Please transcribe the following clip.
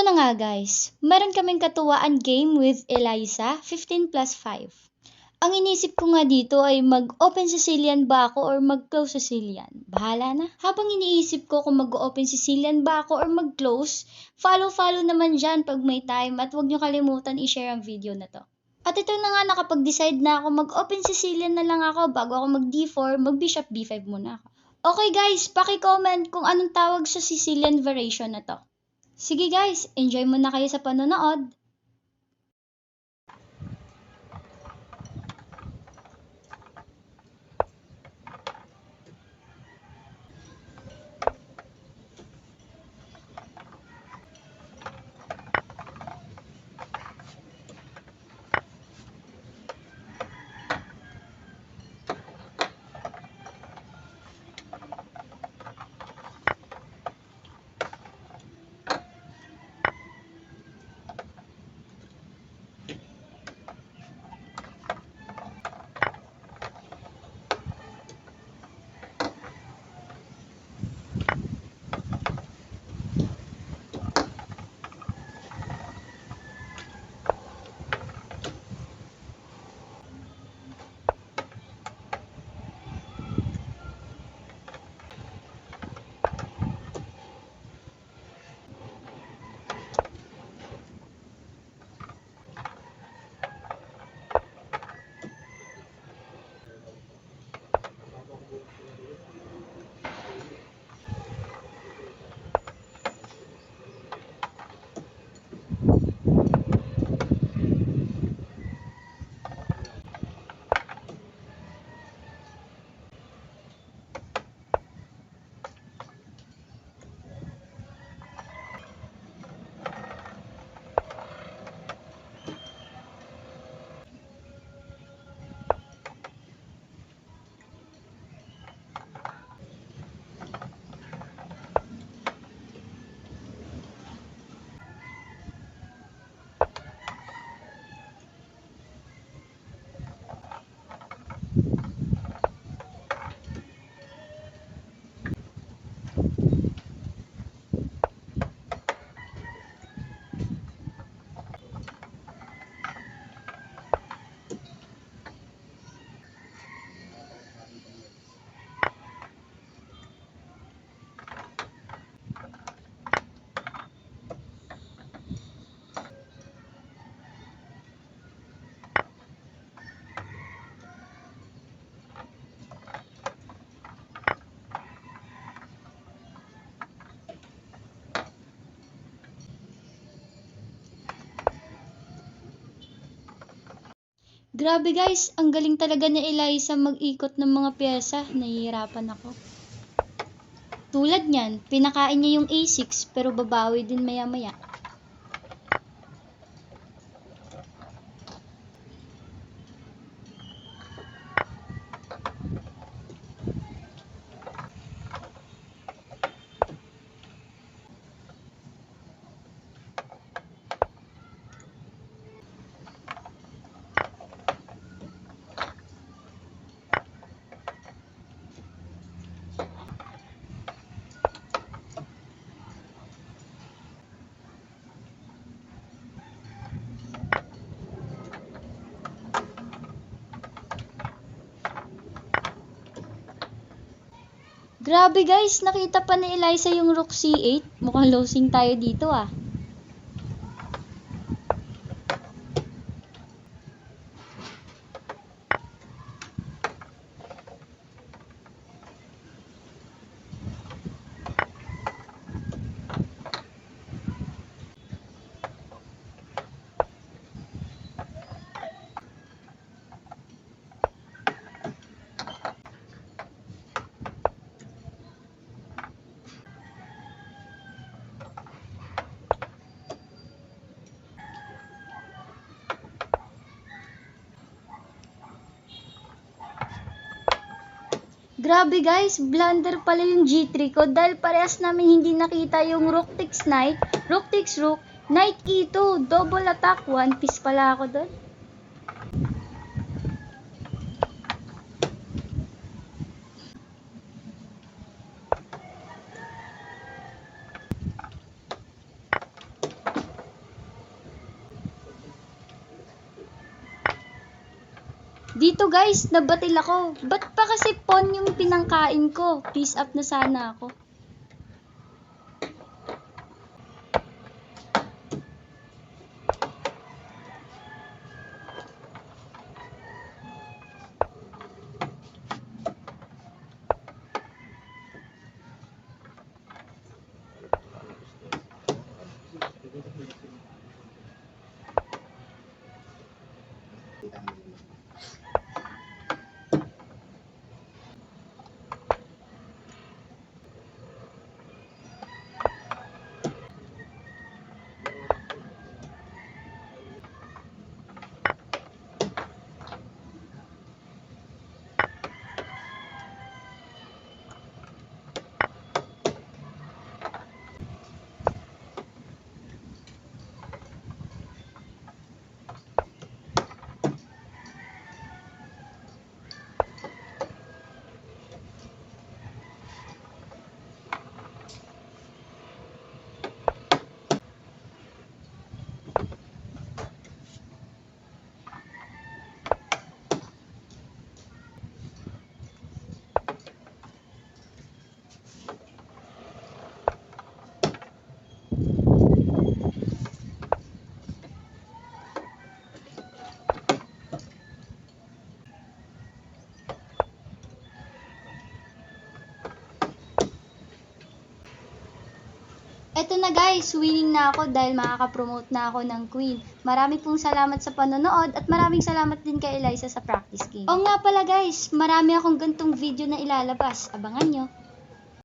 na nga guys, meron kaming katuwaan game with Eliza, 15 plus 5. Ang inisip ko nga dito ay mag-open Sicilian ba ako or mag-close Sicilian. Bahala na. Habang iniisip ko kung mag-open Sicilian ba ako or mag-close, follow naman dyan pag may time at huwag nyo kalimutan i-share ang video na to. At ito na nga, nakapag-decide na ako, mag-open Sicilian na lang ako bago ako mag-D4, mag-Bishop B5 muna ako. Okay guys, paki-comment kung anong tawag sa Sicilian variation na to. Sige guys, enjoy muna kayo sa panonood. Grabe guys, ang galing talaga ni Eliza mag-ikot ng mga pyesa. Nahihirapan ako. Tulad niyan, pinakain niya yung A6 pero babawi din maya-maya. Grabe guys, nakita pa ni Eliza yung Rook C8. Mukhang losing tayo dito ah. Grabe guys, blunder pala yung G3 ko dahil parehas namin hindi nakita yung Rook takes Knight, Rook takes Rook, Knight E2, double attack, one piece pala ako doon. Dito guys, nabatil ako. Ba't pa kasi pawn yung pinangkain ko? Peace up na sana ako. Eto na guys, winning na ako dahil makaka-promote na ako ng Queen. Maraming pong salamat sa panonood at maraming salamat din kay Eliza sa practice game. O nga pala guys, marami akong gantong video na ilalabas. Abangan nyo.